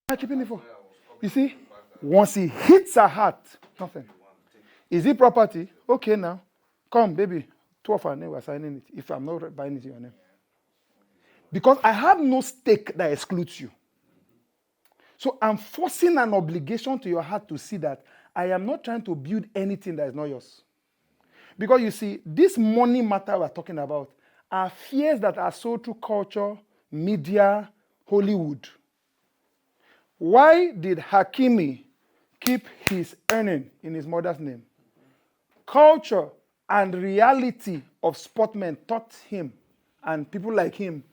am I keeping it for? You see, once he hits her heart, nothing. Is it property? Okay, now. Come, baby. 12 her name, we're signing it. If I'm not buying it in your name. Because I have no stake that excludes you. So I'm forcing an obligation to your heart to see that I am not trying to build anything that is not yours. Because you see, this money matter we're talking about are fears that are sold through culture, media, Hollywood. Why did Hakimi keep his earning in his mother's name? Culture and reality of sportsmen taught him and people like him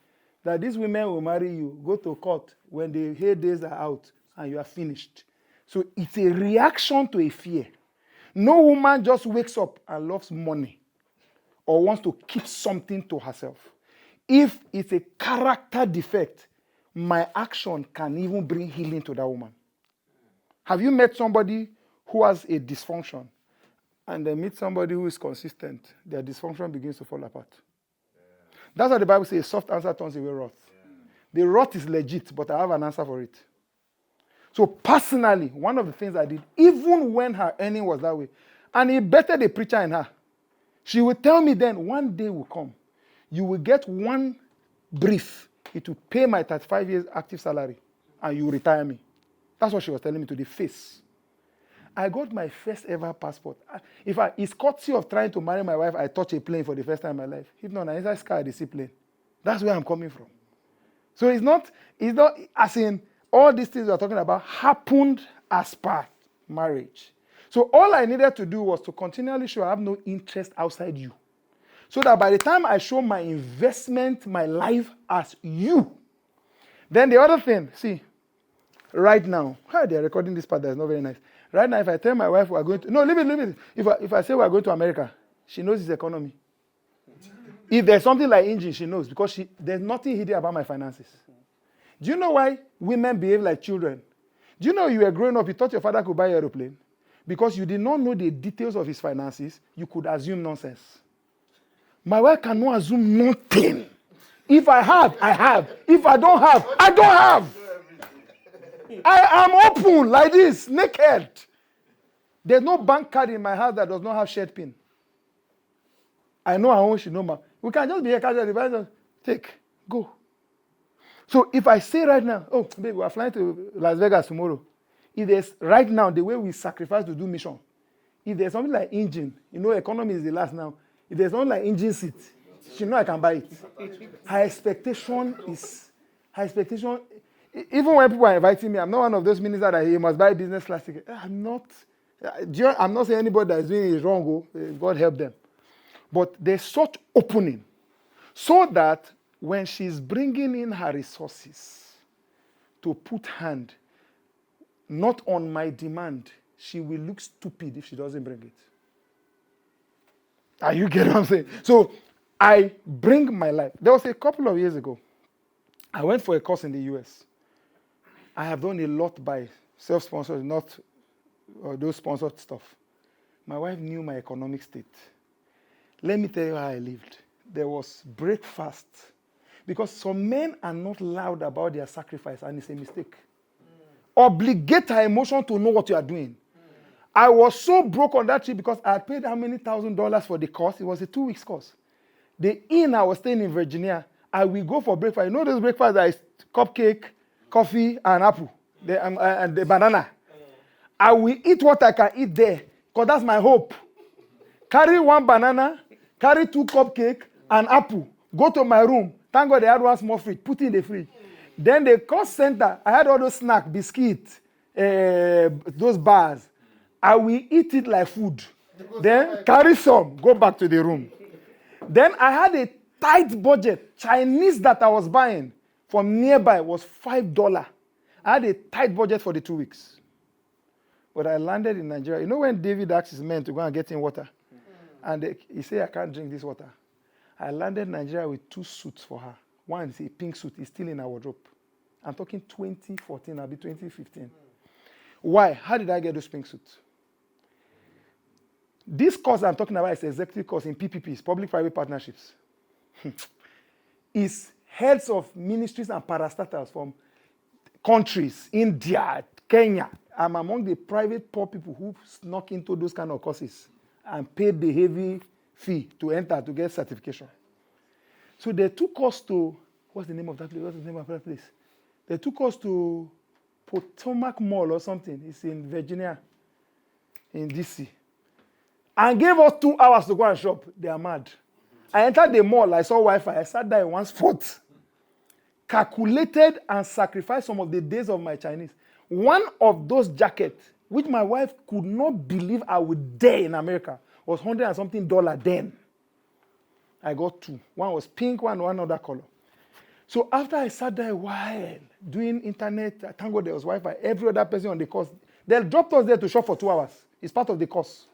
that these women will marry you, go to court when the heydays are out and you are finished. So it's a reaction to a fear. No woman just wakes up and loves money or wants to keep something to herself. If it's a character defect, my action can even bring healing to that woman. Have you met somebody who has a dysfunction and then meet somebody who is consistent? Their dysfunction begins to fall apart. That's what the Bible says, soft answer turns away wrath. The wrath is legit, but I have an answer for it. So personally, one of the things I did, even when her earning was that way, and it bettered the preacher in her, she would tell me then, one day will come, you will get one brief, it will pay my 35 years active salary, and you will retire me. That's what she was telling me to the face. I got my first ever passport. It's courtesy of trying to marry my wife, I touch a plane for the first time in my life. If not, inside sky, I see plane. That's where I'm coming from. So it's not as in all these things we're talking about happened as per marriage. So all I needed to do was to continually show I have no interest outside you. So that by the time I show my investment, my life as you, then the other thing, see, right now, they're recording this part that's not very nice. Right now, if I tell my wife we're going to... No, leave it. If I say we're going to America, she knows it's economy. If there's something like engine, she knows because there's nothing hidden about my finances. Do you know why women behave like children? Do you know you were growing up, you thought your father could buy an aeroplane? Because you did not know the details of his finances, you could assume nonsense. My wife cannot assume nothing. If I have, I have. If I don't have, I don't have. I am open like this, naked. There's no bank card in my house that does not have shared pin. I know her own, she knows mine. We can just be here casually. Take, go. So if I say right now, oh, baby, we are flying to Las Vegas tomorrow. If there's right now, the way we sacrifice to do mission, if there's something like engine, economy is the last now. If there's something like engine seat, she knows I can buy it. Her expectation, even when people are inviting me, I'm not one of those ministers that you must buy business class ticket. I'm not saying anybody that is doing it wrong. God help them. But there's such opening so that when she's bringing in her resources to put hand, not on my demand, she will look stupid if she doesn't bring it. Are you getting what I'm saying? So I bring my life. There was a couple of years ago, I went for a course in the US. I have done a lot by self-sponsored, not those sponsored stuff. My wife knew my economic state. Let me tell you how I lived. There was breakfast. Because some men are not loud about their sacrifice, and it's a mistake. Obligate her emotion to know what you are doing. I was so broke on that trip because I had paid how many $1,000s for the course? It was a 2 weeks course. The inn I was staying in Virginia, I will go for breakfast. You know those breakfasts that is cupcake, coffee, and apple, and the banana. I will eat what I can eat there because that's my hope. Carry 1 banana, carry 2 cupcake, and apple. Go to my room. Thank God they had 1 small fridge. Put it in the fridge. Then the course center, I had all those snacks, biscuits, those bars. I will eat it like food. Then carry some, go back to the room. Then I had a tight budget. Chinese that I was buying from nearby was $5. I had a tight budget for the 2 weeks. But I landed in Nigeria. You know when David asked his men to go and get him water? And he said, I can't drink this water. I landed in Nigeria with 2 suits for her. One is a pink suit. It's still in our wardrobe. I'm talking 2014, I'll be 2015. Why? How did I get those pink suits? This course I'm talking about is executive course in PPPs, public-private partnerships. It's heads of ministries and parastatals from countries, India, Kenya. I'm among the private poor people who snuck into those kind of courses and paid the heavy fee to enter to get certification. So they took us to, what's the name of that place? What's the name of that place? They took us to Potomac Mall or something. It's in Virginia, in DC. And gave us 2 hours to go and shop. They are mad. I entered the mall. I saw Wi-Fi. I sat there in one spot. Calculated and sacrificed some of the days of my Chinese. One of those jackets, which my wife could not believe I would dare in America, was $100 and something then. I got 2. One was pink, one other color. So after I sat there a while doing internet, thank God there was Wi-Fi. Every other person on the course, they dropped us there to shop for 2 hours. It's part of the course.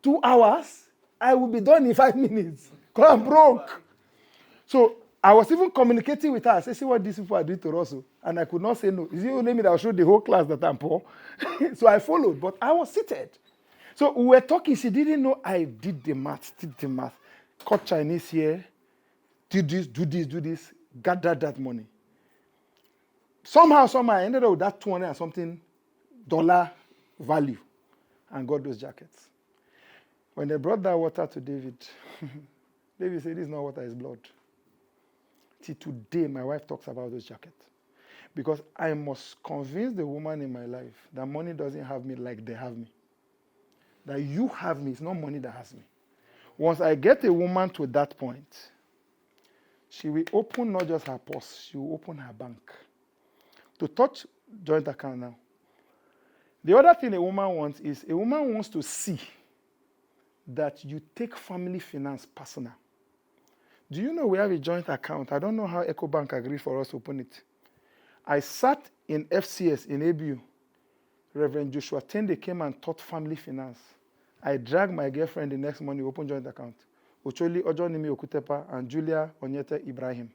2 hours, I will be done in 5 minutes because I'm broke. So I was even communicating with her. I said, see what these people are doing to us. And I could not say no. Is it only me that will show the whole class that I'm poor? So I followed, but I was seated. So we were talking. She didn't know I did the math. Cut Chinese here, do this, gather that money. Somehow, I ended up with that $200 and something value and got those jackets. When they brought that water to David, David said, this is not water, it's blood. Till today, my wife talks about those jackets. Because I must convince the woman in my life that money doesn't have me like they have me. That you have me, it's not money that has me. Once I get a woman to that point, she will open not just her purse, she will open her bank. To touch joint account now. The other thing a woman wants is, a woman wants to see that you take family finance personal. Do you know we have a joint account? I don't know how EcoBank agreed for us to open it. I sat in FCS in ABU. Reverend Joshua Tende came and taught family finance. I dragged my girlfriend the next morning, open joint account. Ocholi Okutepa and Julia Onyete Ibrahim.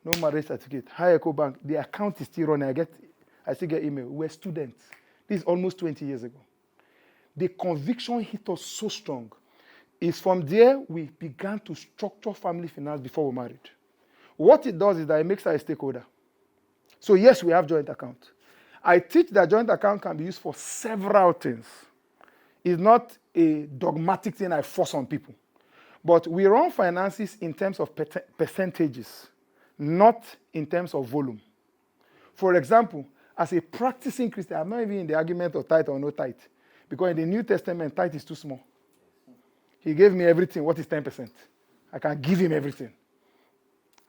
No marriage certificate. Hi EcoBank. The account is still running. I still get email. We're students. This is almost 20 years ago. The conviction hit us so strong. It's from there we began to structure family finance before we married. What it does is that it makes her a stakeholder. So yes, we have joint account. I teach that joint account can be used for several things. It's not a dogmatic thing I force on people. But we run finances in terms of percentages, not in terms of volume. For example, as a practicing Christian, I'm not even in the argument of tithe or no tithe. Because in the New Testament, tithe is too small. He gave me everything. What is 10%? I can give him everything.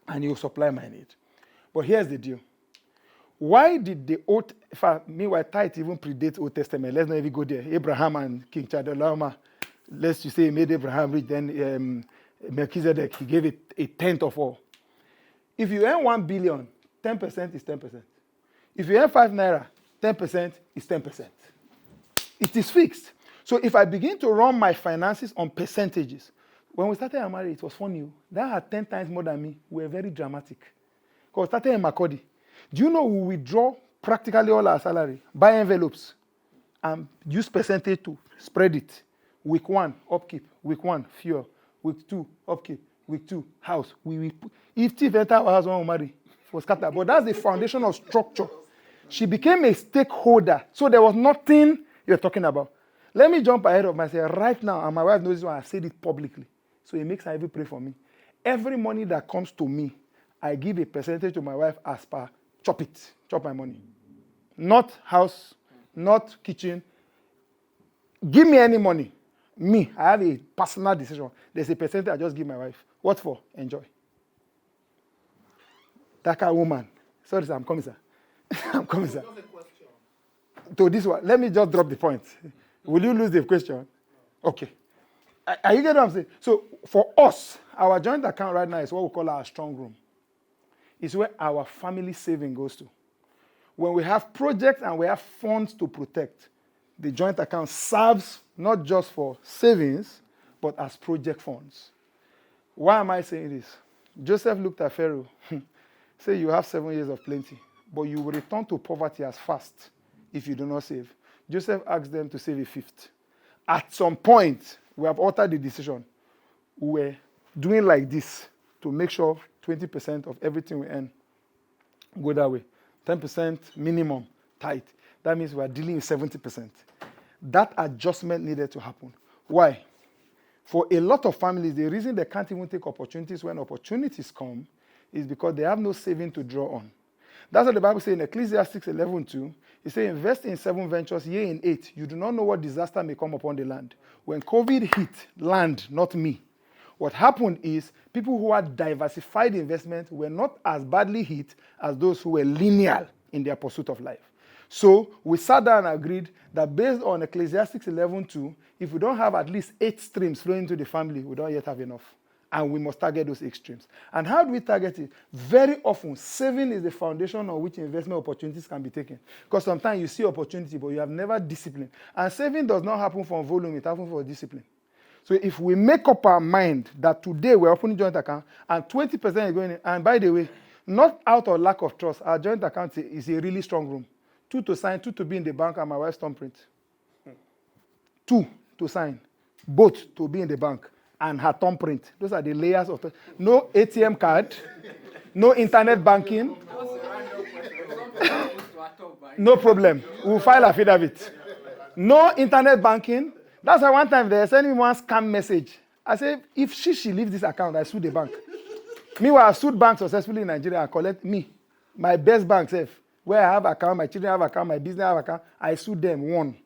And he will supply my need. But here's the deal. Why did the Old, meanwhile, tithe even predates Old Testament. Let's not even go there. Abraham and King Chedorlaomer, let's just say he made Abraham rich. Then Melchizedek, he gave it a tenth of all. If you earn 1 billion, 10% is 10%. If you earn 5 naira, 10% is 10%. It is fixed. So if I begin to run my finances on percentages, when we started our marriage, it was funny. That had 10 times more than me. We were very dramatic. Because we started in Makodi. Do you know we withdraw practically all our salary, buy envelopes, and use percentage to spread it? Week 1, upkeep. Week 1, fuel. Week 2, upkeep. Week 2, house. If Tiff enter our house, one will marry. For scatter. But that's the foundation of structure. She became a stakeholder. So there was nothing you're talking about. Let me jump ahead of myself right now, and my wife knows this one. I've said it publicly. So it makes her even pray for me. Every money that comes to me, I give a percentage to my wife as per chop my money. Not house, not kitchen. Give me any money. Me, I have a personal decision. There's a percentage I just give my wife. What for? Enjoy. That kind of woman. Sorry, sir, I'm coming, sir. I'm coming, sir. To this one, let me just drop the point. Will you lose the question? Okay. Are you getting what I'm saying? So for us, our joint account right now is what we call our strong room. It's where our family saving goes to. When we have projects and we have funds to protect, the joint account serves not just for savings, but as project funds. Why am I saying this? Joseph looked at Pharaoh, said, you have 7 years of plenty, but you will return to poverty as fast if you do not save. Joseph asked them to save a fifth. At some point, we have altered the decision. We're doing like this to make sure 20% of everything we earn go that way. 10% minimum tithe. That means we are dealing with 70%. That adjustment needed to happen. Why? For a lot of families, the reason they can't even take opportunities when opportunities come is because they have no saving to draw on. That's what the Bible says in Ecclesiastes 11:2. It says, invest in 7 ventures, yea, in 8. You do not know what disaster may come upon the land. When COVID hit land, not me, what happened is people who had diversified investment were not as badly hit as those who were linear in their pursuit of life. So we sat down and agreed that based on Ecclesiastes 11:2, if we don't have at least 8 streams flowing into the family, we don't yet have enough. And we must target those 8 streams. And how do we target it? Very often, saving is the foundation on which investment opportunities can be taken. Because sometimes you see opportunity, but you have never disciplined. And saving does not happen from volume, it happens from discipline. So if we make up our mind that today we're opening joint account and 20% is going in, and by the way, not out of lack of trust, our joint account is a really strong room. 2 to sign, 2 to be in the bank, and my wife's thumbprint. 2 to sign, both to be in the bank, and her thumbprint. Those are the layers of no ATM card, no internet banking. No problem. We'll file a affidavit. No internet banking. That's why one time they sent me one scam message. I said, if she leaves this account, I sue the bank. Meanwhile, I sued banks successfully in Nigeria and collect me, my best bank safe, where I have account, my children have account, my business have account. I sued them, won.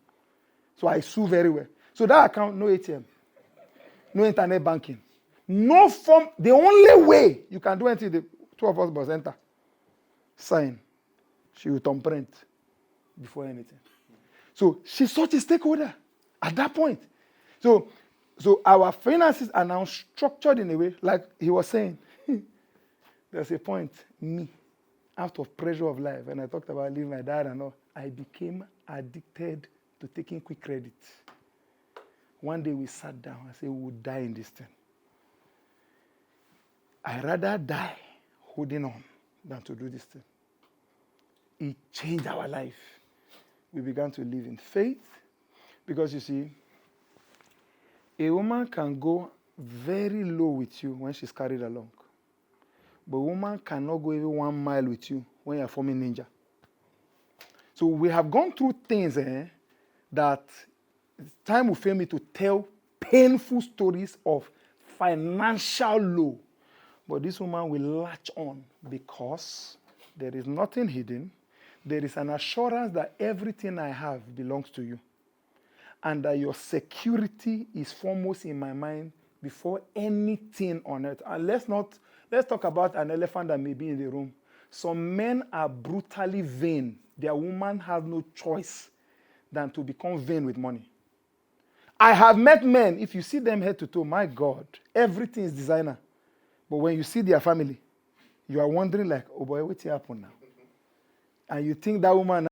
So I sue very well. So that account, no ATM, no internet banking, no form. The only way you can do anything, the 2 of us must enter, sign. She will thumbprint before anything. So she's such a stakeholder at that point. So our finances are now structured in a way, like he was saying. There's a point, me, out of pressure of life, and I talked about leaving my dad and all, I became addicted to taking quick credit. One day we sat down, I said, we would die in this thing. I'd rather die holding on than to do this thing. It changed our life. We began to live in faith, because you see, a woman can go very low with you when she's carried along. But a woman cannot go even 1 mile with you when you're forming ninja. So we have gone through things that time will fail me to tell painful stories of financial low. But this woman will latch on because there is nothing hidden. There is an assurance that everything I have belongs to you. And that your security is foremost in my mind before anything on earth. And let's talk about an elephant that may be in the room. Some men are brutally vain. Their woman has no choice than to become vain with money. I have met men, if you see them head to toe, my God, everything is designer. But when you see their family, you are wondering like, oh boy, what's happening now? And you think that woman